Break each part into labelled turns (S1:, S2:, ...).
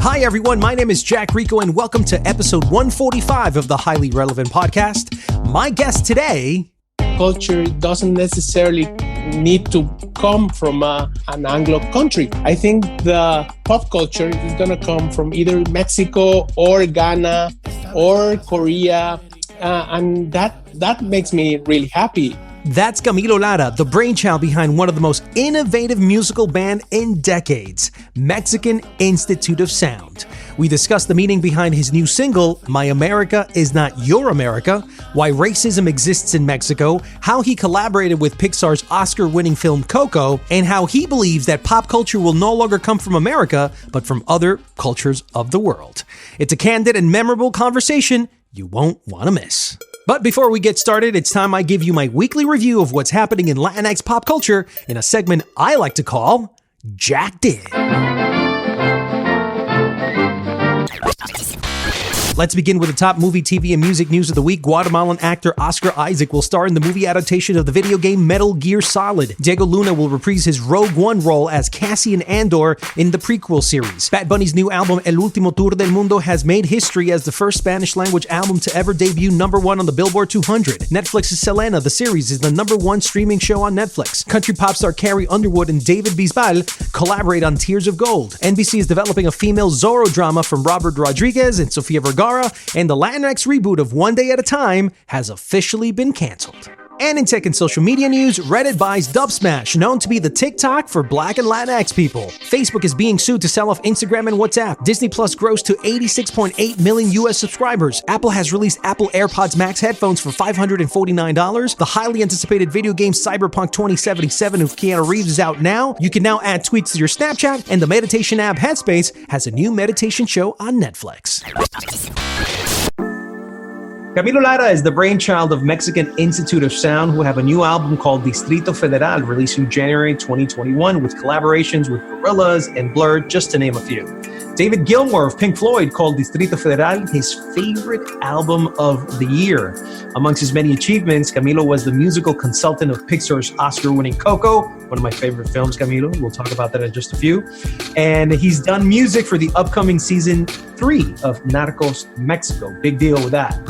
S1: Hi, everyone. My name is Jack Rico, and welcome to episode 145 of the Highly Relevant Podcast. My guest today...
S2: Culture doesn't necessarily need to come from an Anglo country. I think the pop culture is going to come from either Mexico or Ghana or Korea, and that makes me really happy.
S1: That's Camilo Lara, the brainchild behind one of the most innovative musical band in decades, Mexican Institute of Sound. We discussed the meaning behind his new single, My America Is Not Your America, why racism exists in Mexico, how he collaborated with Pixar's Oscar-winning film Coco, and how he believes that pop culture will no longer come from America, but from other cultures of the world. It's a candid and memorable conversation you won't want to miss. But before we get started, it's time I give you my weekly review of what's happening in Latinx pop culture in a segment I like to call Jacked In. Let's begin with the top movie, TV, and music news of the week. Guatemalan actor Oscar Isaac will star in the movie adaptation of the video game Metal Gear Solid. Diego Luna will reprise his Rogue One role as Cassian Andor in the prequel series. Bad Bunny's new album El Último Tour del Mundo has made history as the first Spanish-language album to ever debut #1 on the Billboard 200. Netflix's Selena, the series, is the #1 streaming show on Netflix. Country pop star Carrie Underwood and David Bisbal collaborate on Tears of Gold. NBC is developing a female Zorro drama from Robert Rodriguez and Sofia Vergara, and the Latinx reboot of One Day at a Time has officially been canceled. And in tech and social media news, Reddit buys Dubsmash, known to be the TikTok for Black and Latinx people. Facebook is being sued to sell off Instagram and WhatsApp. Disney Plus grows to 86.8 million US subscribers. Apple has released Apple AirPods Max headphones for $549. The highly anticipated video game Cyberpunk 2077 with Keanu Reeves is out now. You can now add tweets to your Snapchat, and the meditation app Headspace has a new meditation show on Netflix. Camilo Lara is the brainchild of Mexican Institute of Sound, who have a new album called Distrito Federal, releasing January 2021 with collaborations with Gorillaz and Blur, just to name a few. David Gilmour of Pink Floyd called Distrito Federal his favorite album of the year. Amongst his many achievements, Camilo was the musical consultant of Pixar's Oscar-winning Coco, one of my favorite films, Camilo. We'll talk about that in just a few. And he's done music for the upcoming season 3 of Narcos Mexico. Big deal with that.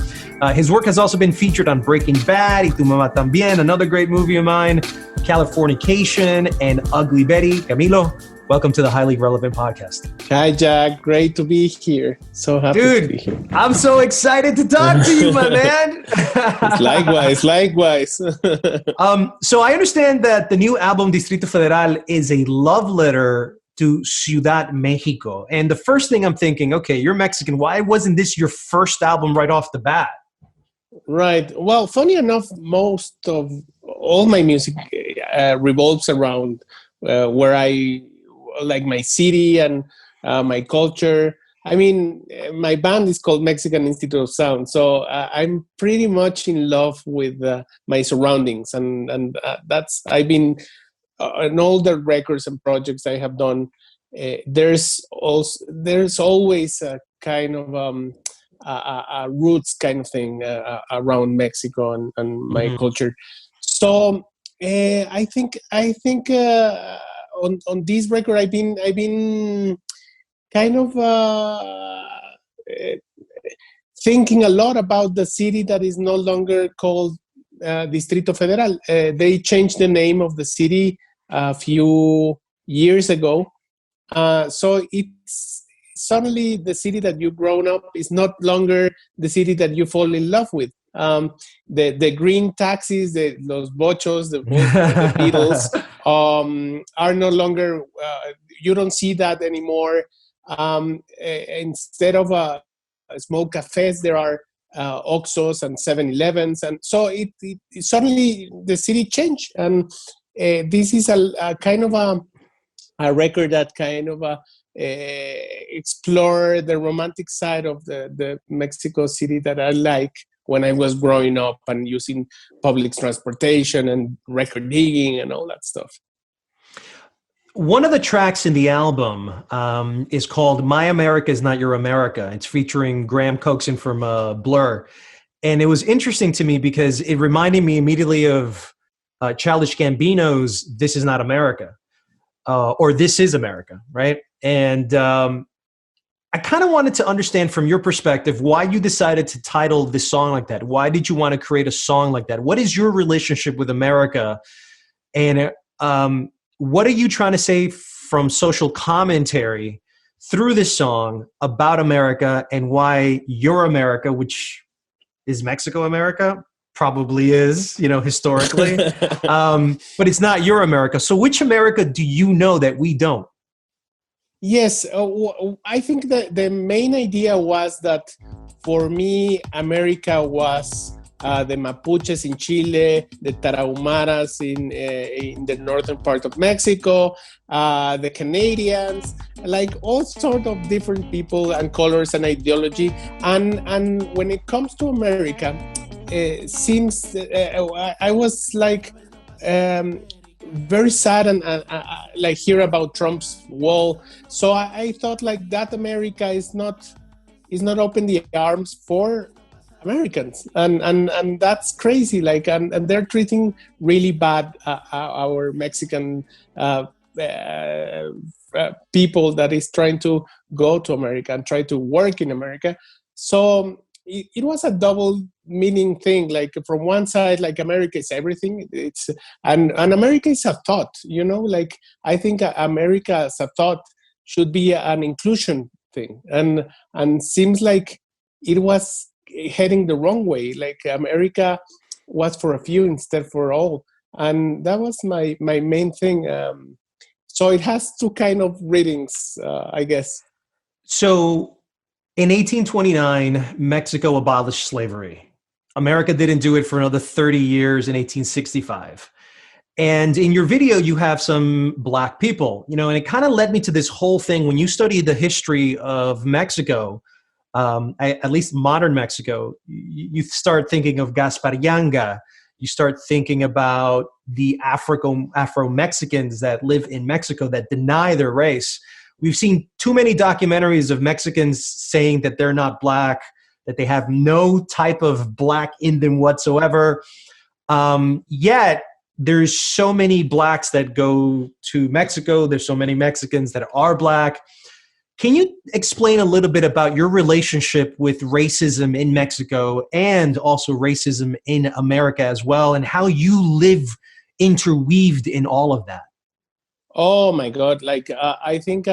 S1: His work has also been featured on Breaking Bad, Y Tu Mamá También, another great movie of mine, Californication, and Ugly Betty. Camilo, welcome to the Highly Relevant Podcast.
S2: Hi, Jack. Great to be here. So happy to be here.
S1: I'm so excited to talk to you, my man.
S2: Likewise.
S1: So I understand that the new album, Distrito Federal, is a love letter to Ciudad Mexico. And the first thing I'm thinking, okay, you're Mexican. Why wasn't this your first album right off the bat?
S2: Right. Well, funny enough, most of all my music revolves around where I like my city and my culture. I mean, my band is called Mexican Institute of Sound, so I'm pretty much in love with my surroundings, and that's I've been in all the records and projects I have done. There's always a kind of a roots kind of thing around Mexico and my culture. So I think on this record I've been kind of thinking a lot about the city that is no longer called Distrito Federal. They changed the name of the city a few years ago, so it's suddenly the city that you've grown up is not longer the city that you fall in love with. The green taxis, los bochos, the Beatles are no longer, you don't see that anymore. Instead of small cafes, there are Oxxos and 7-Elevens. And so it suddenly the city changed. And this is a kind of a record that kind of explore the romantic side of the Mexico City that I like when I was growing up and using public transportation and record digging and all that stuff.
S1: One of the tracks in the album is called My America Is Not Your America. It's featuring Graham Coxon from Blur. And it was interesting to me because it reminded me immediately of Childish Gambino's This Is Not America, or This Is America, right? And I kind of wanted to understand from your perspective why you decided to title this song like that. Why did you want to create a song like that? What is your relationship with America? And what are you trying to say from social commentary through this song about America and why your America, which is Mexico America, probably is, historically, but it's not your America. So which America do you know that we don't?
S2: Yes, I think that the main idea was that for me, America was the Mapuches in Chile, the Tarahumaras in the northern part of Mexico, the Canadians, like all sort of different people and colors and ideology. And when it comes to America, seems I was like very sad and like hear about Trump's wall. So I thought like that America is not open the arms for Americans, and that's crazy. Like and they're treating really bad our Mexican people that is trying to go to America and try to work in America. So it was a double meaning thing. Like from one side, like America is everything. It's and America is a thought. Like I think America as a thought should be an inclusion thing, and seems like it was heading the wrong way. Like America was for a few instead for all, and that was my main thing. So it has two kind of readings, I guess.
S1: So in 1829, Mexico abolished slavery. America didn't do it for another 30 years in 1865. And in your video, you have some Black people, and it kind of led me to this whole thing. When you study the history of Mexico, at least modern Mexico, you start thinking of Gasparianga. You start thinking about the Afro-Mexicans that live in Mexico that deny their race. We've seen too many documentaries of Mexicans saying that they're not Black, that they have no type of Black in them whatsoever. Yet there's so many Blacks that go to Mexico. There's so many Mexicans that are Black. Can you explain a little bit about your relationship with racism in Mexico and also racism in America as well, and how you live interweaved in all of that?
S2: Oh my God! Like I think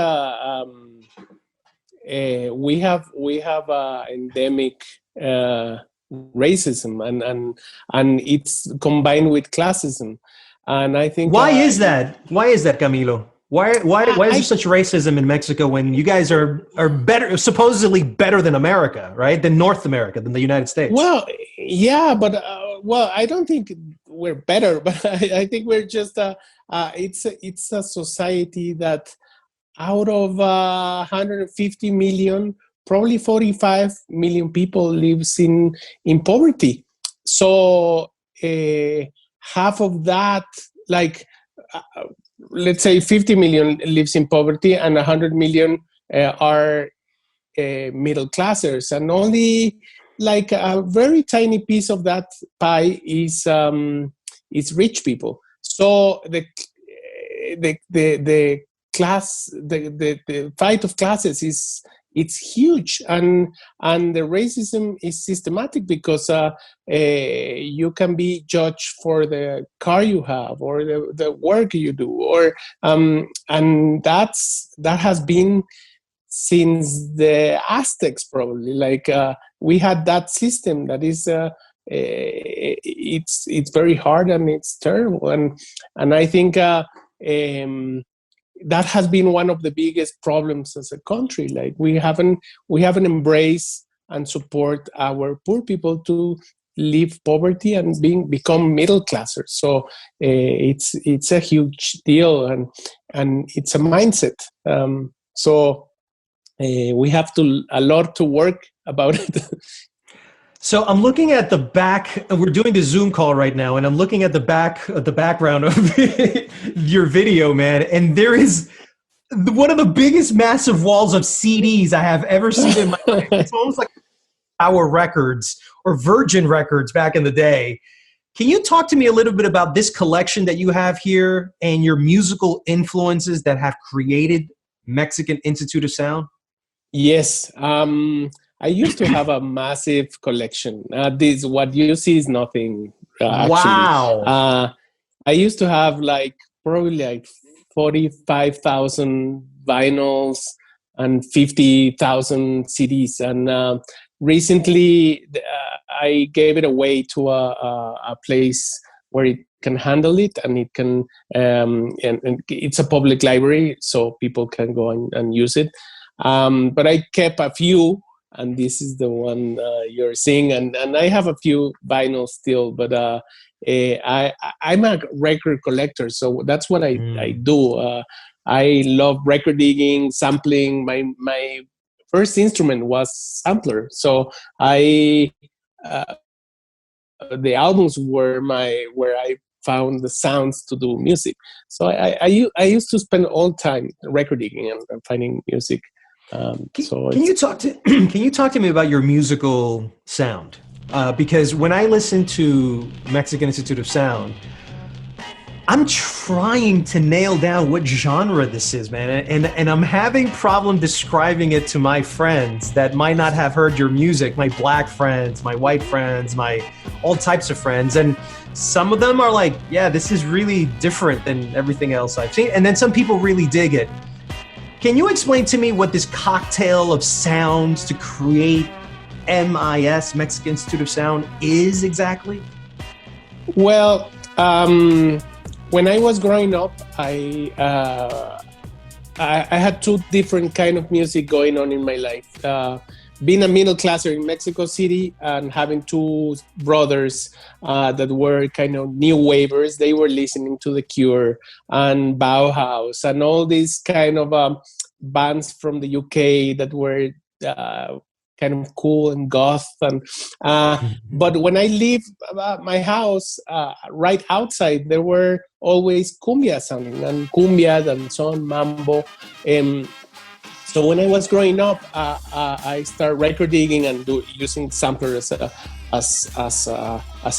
S2: we have endemic racism, and it's combined with classism, and I think
S1: why is that? Why is that, Camilo? Why is there such racism in Mexico when you guys are better, supposedly better than America, right? Than North America, than the United States?
S2: Well, yeah, but I don't think we're better, but I think we're just it's a society that out of 150 million, probably 45 million people lives in poverty. So half of that, like let's say 50 million lives in poverty, and 100 million are middle classers, and only like a very tiny piece of that pie is rich people. So the class, the fight of classes it's huge, and the racism is systematic because you can be judged for the car you have or the work you do, or and that has been since the Aztecs probably. Like we had that system that is it's very hard and it's terrible, and I think that has been one of the biggest problems as a country. Like we haven't embraced and support our poor people to leave poverty and become middle classers. So it's a huge deal, and it's a mindset. So we have a lot to work about it.
S1: So I'm looking at the back, we're doing the Zoom call right now, and I'm looking at the background of your video, man. And there is one of the biggest massive walls of CDs I have ever seen in my life. It's almost like our records or Virgin Records back in the day. Can you talk to me a little bit about this collection that you have here and your musical influences that have created Mexican Institute of Sound?
S2: Yes. I used to have a massive collection. This what you see is nothing actually.
S1: Wow.
S2: I used to have like probably like 45,000 vinyls and 50,000 CDs. And recently, I gave it away to a place where it can handle it, and it can, and it's a public library, so people can go and use it. But I kept a few, and this is the one you're seeing, and I have a few vinyls still, but I'm a record collector, so that's what I do. I love record digging, sampling. My first instrument was sampler, so I the albums were where I found the sounds to do music. So I used to spend all time record digging and finding music.
S1: Can you talk to can you talk to me about your musical sound? Because when I listen to Mexican Institute of Sound, I'm trying to nail down what genre this is, man, and I'm having problem describing it to my friends that might not have heard your music, my black friends, my white friends, my all types of friends, and some of them are like, yeah, this is really different than everything else I've seen, and then some people really dig it. Can you explain to me what this cocktail of sounds to create MIS, Mexican Institute of Sound, is exactly?
S2: Well, when I was growing up, I had two different kind of music going on in my life. Being a middle classer in Mexico City and having two brothers that were kind of new wavers, they were listening to The Cure and Bauhaus and all these kind of bands from the UK that were kind of cool and goth. And but when I leave my house, right outside, there were always cumbia sounding, and cumbia, and son, mambo. So when I was growing up, I started record digging and using sampler as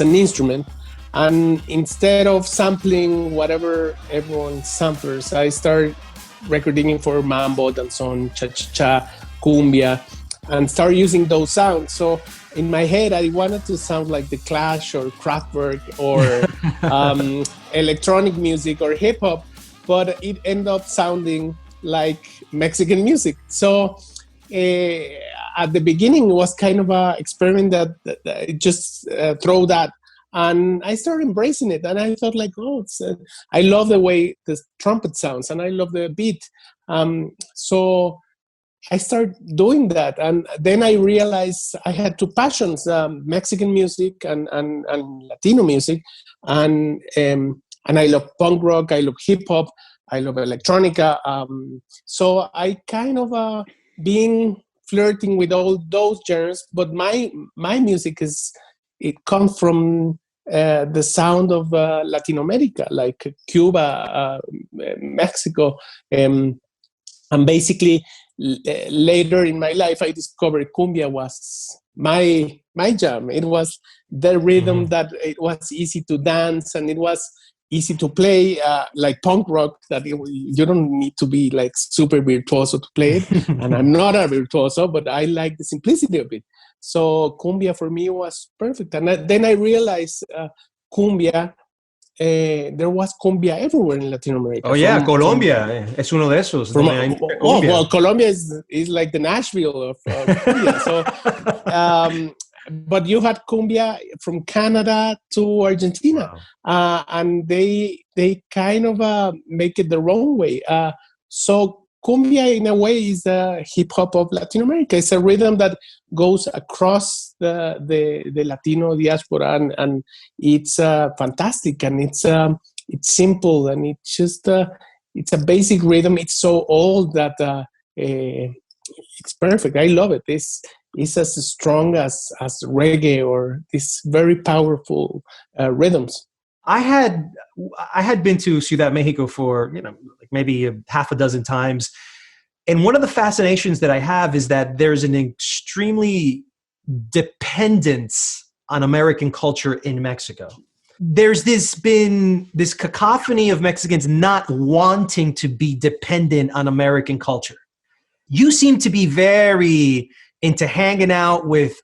S2: an instrument. And instead of sampling whatever everyone samplers, I started record digging for mambo, danzón, cha-cha-cha, cumbia, and start using those sounds. So in my head, I wanted to sound like The Clash or Kraftwerk or electronic music or hip hop, but it ended up sounding like Mexican music. So at the beginning, it was kind of an experiment that just throw that. And I started embracing it. And I thought like, oh, I love the way the trumpet sounds and I love the beat. So I started doing that. And then I realized I had two passions, Mexican music and Latino music. And I love punk rock, I love hip hop, I love electronica. So I kind of been flirting with all those genres, but my music it comes from the sound of Latin America, like Cuba, Mexico. And basically, later in my life, I discovered cumbia was my jam. It was the rhythm that it was easy to dance, and it was easy to play, like punk rock, that you don't need to be like super virtuoso to play it. And I'm not a virtuoso, but I like the simplicity of it. So cumbia for me was perfect. And then I realized cumbia, there was cumbia everywhere in Latin America.
S1: Oh yeah, Colombia es uno de esos.
S2: Well, Colombia is like the Nashville of cumbia. So, but you had cumbia from Canada to Argentina. Wow. And they kind of make it their own way. So cumbia, in a way, is the hip hop of Latin America. It's a rhythm that goes across the Latino diaspora, and it's fantastic, and it's simple, and it's just it's a basic rhythm. It's so old that it's perfect. I love it. It's as strong as reggae or these very powerful rhythms.
S1: I had been to Ciudad Mexico for, like maybe half a dozen times. And one of the fascinations that I have is that there's an extremely dependence on American culture in Mexico. There's been this cacophony of Mexicans not wanting to be dependent on American culture. you seem to be very into hanging out with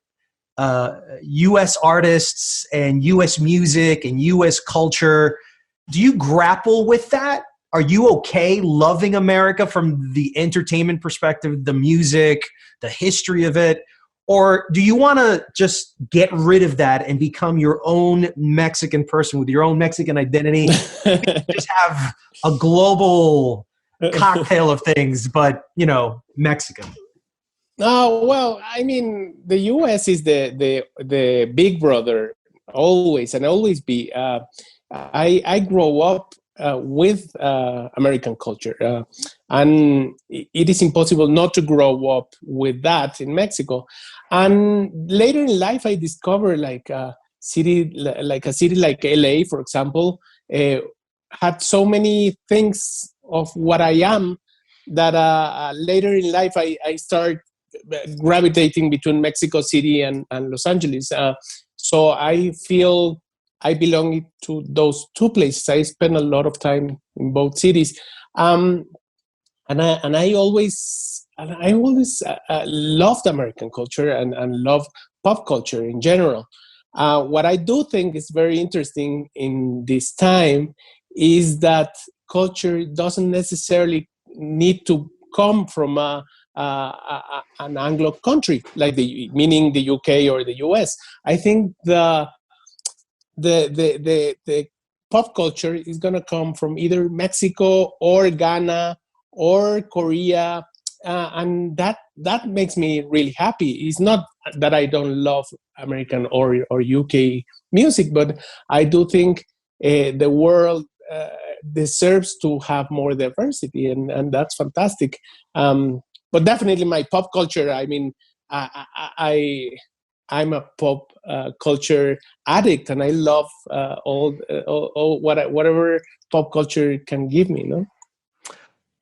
S1: U.S. artists and U.S. music and U.S. culture. Do you grapple with that? Are you okay loving America from the entertainment perspective, the music, the history of it? Or do you want to just get rid of that and become your own Mexican person with your own Mexican identity? Just have a global cocktail of things, but, you know, Mexican.
S2: Oh, well, I mean, the U.S. is the big brother always and always be. I grow up with American culture, and it is impossible not to grow up with that in Mexico. And later in life, I discovered like a city like LA, for example, had so many things of what I am that later in life I start gravitating between Mexico City and Los Angeles. So I feel I belong to those two places. I spend a lot of time in both cities, and I always loved American culture and love pop culture in general. What I do think is very interesting in this time is that culture doesn't necessarily need to come from an Anglo country, like meaning the UK or the US. I think the pop culture is going to come from either Mexico or Ghana or Korea, and that makes me really happy. It's not that I don't love American or UK music, but I do think the world deserves to have more diversity, and that's fantastic. But definitely my pop culture, I mean, I'm a pop culture addict, and I love all whatever pop culture can give me, no?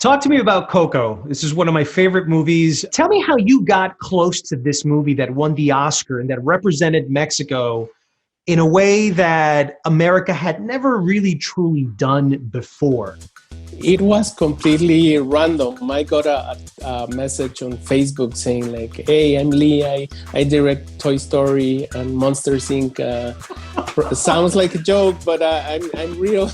S1: Talk to me about Coco. This is one of my favorite movies. Tell me how you got close to this movie that won the Oscar and that represented Mexico in a way that America had never really truly done before.
S2: It was completely random. I got a message on Facebook saying like, "Hey, I'm Lee. I direct Toy Story and Monsters Inc." Sounds like a joke, but I'm real.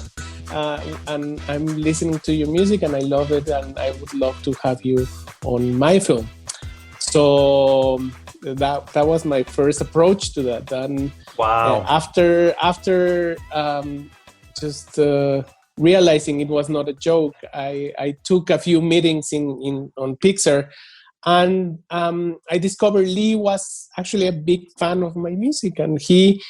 S2: And I'm listening to your music and I love it, and I would love to have you on my film. So that was my first approach to that. And
S1: wow.
S2: After just realizing it was not a joke, I took a few meetings on Pixar, and I discovered Lee was actually a big fan of my music, and he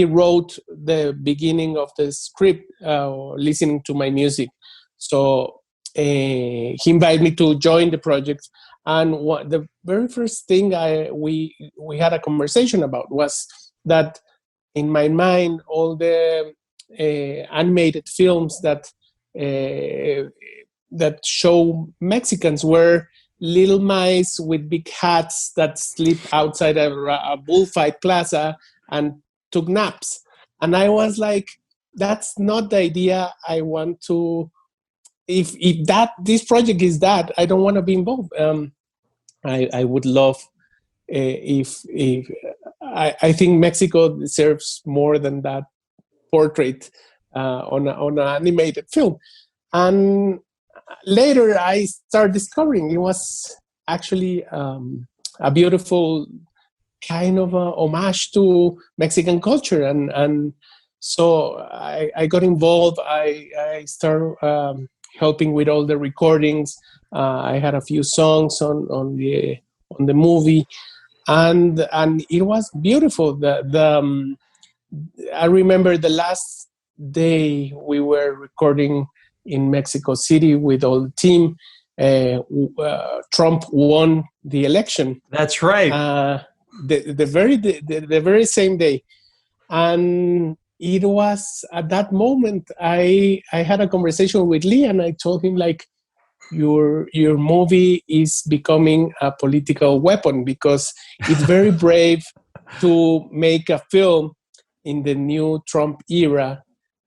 S2: wrote the beginning of the script listening to my music. So he invited me to join the project, and the very first thing we had a conversation about was that in my mind all the animated films that show Mexicans were little mice with big hats that sleep outside a bullfight plaza and took naps. And I was like, that's not the idea I want to. If this project is that, I don't want to be involved. I would love if I think Mexico deserves more than that portrait on an animated film. And later I started discovering it was actually a beautiful kind of a homage to Mexican culture, and so I got involved. I started helping with all the recordings. I had a few songs on the movie, and it was beautiful. I remember the last day we were recording in Mexico City with all the team. Trump won the election.
S1: That's right.
S2: The very same day, and it was at that moment I had a conversation with Lee, and I told him like, your movie is becoming a political weapon, because it's very brave to make a film in the new Trump era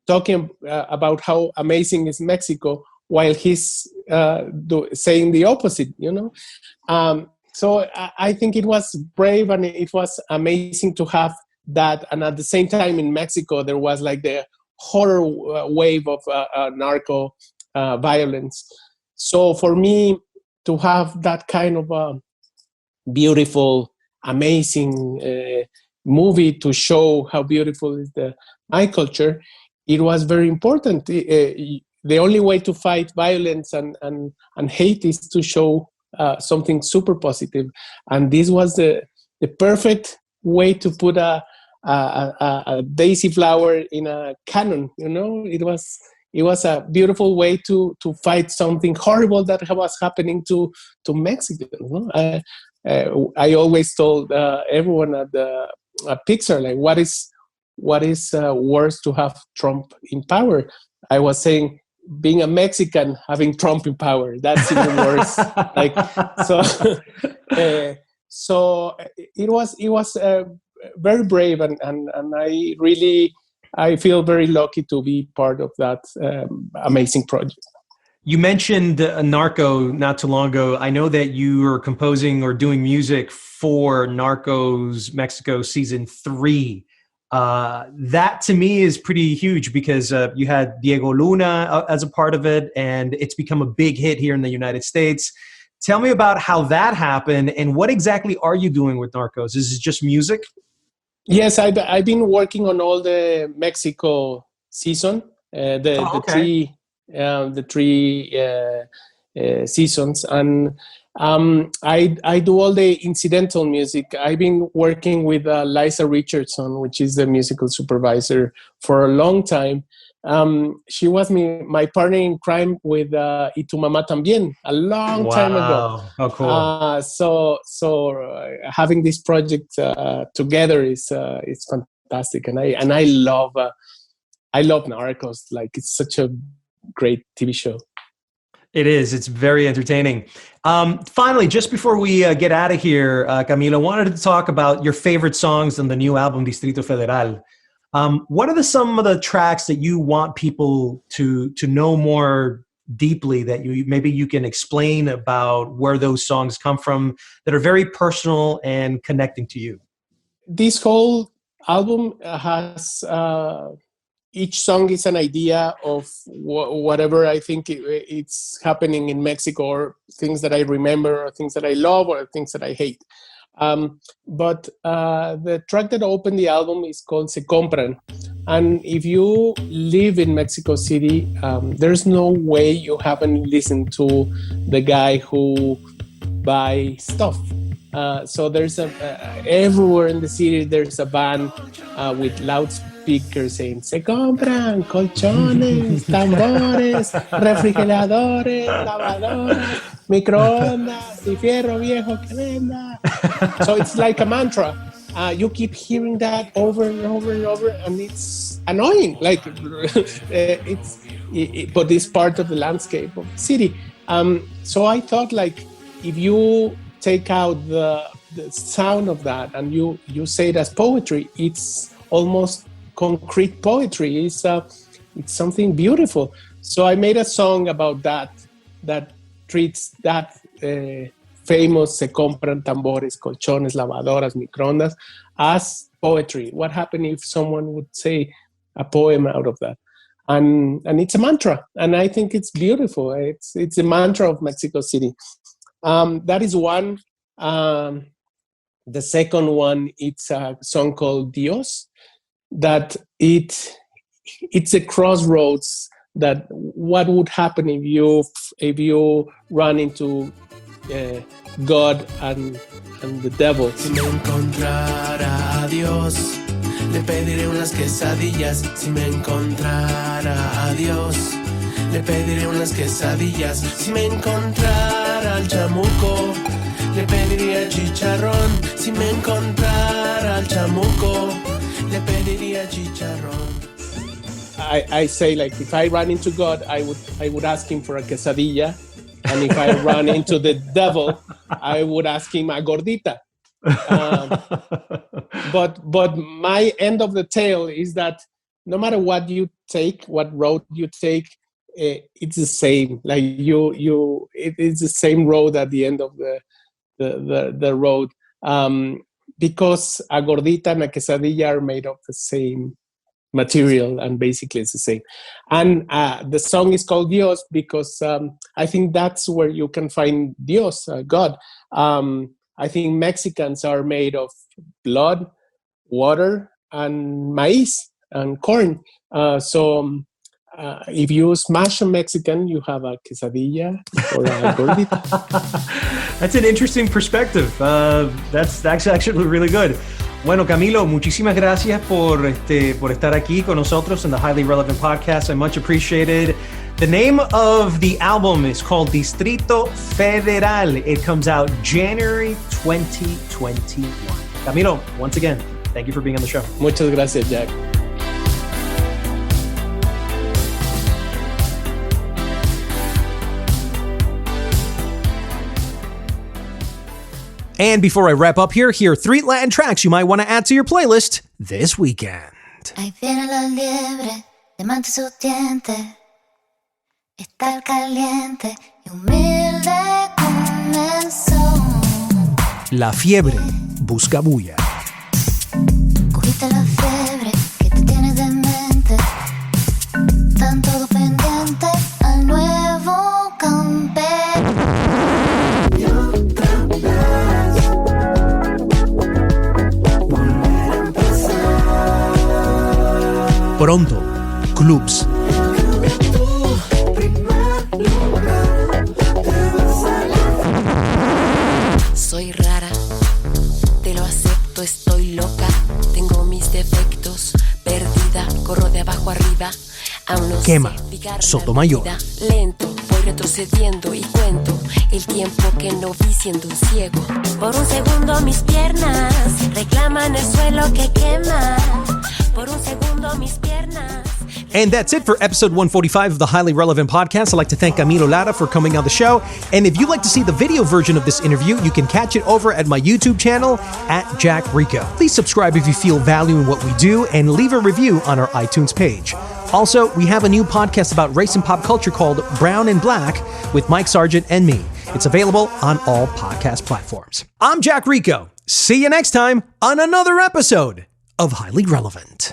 S2: talking about how amazing is Mexico while he's saying the opposite, So I think it was brave, and it was amazing to have that. And at the same time, in Mexico, there was like the horror wave of narco violence. So for me to have that kind of beautiful, amazing movie to show how beautiful is my culture, it was very important. The only way to fight violence and hate is to show something super positive. And this was the perfect way to put a daisy flower in a cannon. It was a beautiful way to fight something horrible that was happening to Mexicans. I always told everyone at Pixar, like, what is worse to have Trump in power? I was saying, being a Mexican having Trump in power, that's even worse. Like, so it was very brave, and I feel very lucky to be part of that amazing project.
S1: You mentioned Narco not too long ago. I know that you are composing or doing music for Narcos Mexico season 3. That to me is pretty huge because you had Diego Luna as a part of it, and it's become a big hit here in the United States. Tell me about how that happened, and what exactly are you doing with Narcos? Is it just music?
S2: Yes, I've been working on all the Mexico season, the three seasons, and I do all the incidental music. I've been working with Liza Richardson, which is the musical supervisor, for a long time. She was my partner in crime with Y Tu Mamá También a long time ago.
S1: How cool!
S2: So having this project together is fantastic, and I love Narcos. Like, it's such a great TV show.
S1: It is. It's very entertaining. Finally, just before we get out of here, Camilo, I wanted to talk about your favorite songs on the new album, Distrito Federal. What are some of the tracks that you want people to know more deeply, that maybe you can explain about where those songs come from, that are very personal and connecting to you?
S2: This whole album has... each song is an idea of whatever I think it's happening in Mexico, or things that I remember, or things that I love, or things that I hate. But the track that opened the album is called Se Compran. And if you live in Mexico City, there's no way you haven't listened to the guy who buys stuff. So there's everywhere in the city, there's a van with loudspeakers saying, se compran colchones, tambores, refrigeradores, lavadoras, microondas, y fierro viejo que venda. So it's like a mantra. You keep hearing that over and over and over, and it's annoying. Like, but it's part of the landscape of the city. So I thought, like, if you take out the sound of that and you say it as poetry, it's almost concrete poetry. It's something beautiful. So I made a song about that treats that famous se compran tambores, colchones, lavadoras, microondas as poetry. What happened if someone would say a poem out of that? And it's a mantra, and I think it's beautiful. It's a mantra of Mexico City. That is one. The second one, it's a song called Dios, that it's a crossroads, that what would happen if you run into God and the devil.
S3: Si me encontrara a Dios, le pediré unas quesadillas. Si me encontrara a Dios, le pediré unas quesadillas. Si me encontrara al chamuco, le pediría chicharrón. Si me encontrara al chamuco, le pediría chicharrón.
S2: I say, like, if I run into God, I would ask him for a quesadilla, and if I run into the devil, I would ask him a gordita. But my end of the tale is that no matter what you take, what road you take, it's the same. Like it's the same road at the end of the road. Because a gordita and a quesadilla are made of the same material, and basically it's the same. And the song is called Dios because I think that's where you can find Dios, God. I think Mexicans are made of blood, water, and maize and corn. So if you smash a Mexican, you have a quesadilla or a gordita.
S1: That's an interesting perspective. That's actually really good. Bueno, Camilo, muchísimas gracias por estar aquí con nosotros in the Highly Relevant Podcast. I much appreciated. The name of the album is called Distrito Federal. It comes out January 2021. Camilo, once again, thank you for being on the show.
S2: Muchas gracias, Jack.
S1: And before I wrap up here are 3 Latin tracks you might want to add to your playlist this weekend.
S4: Ahí viene la liebre, diamante su diente. Está el caliente y humilde comenzó.
S1: La fiebre busca bulla.
S4: Cogiste la fiebre que te tiene demente. Están todos pendientes al nuevo campeón.
S1: Pronto, clubs.
S5: Soy rara, te lo acepto, estoy loca, tengo mis defectos, perdida, corro de abajo arriba, aún no
S1: Quema,
S5: sé fijar
S1: Sotomayor.
S5: la vida. Lento, voy retrocediendo y cuento el tiempo que no vi siendo un ciego. Por un segundo mis piernas reclaman el suelo que quema. Por un segundo mis piernas.
S1: And that's it for episode 145 of the Highly Relevant Podcast. I'd like to thank Camilo Lara for coming on the show. And if you'd like to see the video version of this interview, you can catch it over at my YouTube channel, @JackRico. Please subscribe if you feel value in what we do, and leave a review on our iTunes page. Also, we have a new podcast about race and pop culture called Brown and Black with Mike Sargent and me. It's available on all podcast platforms. I'm Jack Rico. See you next time on another episode of Highly Relevant.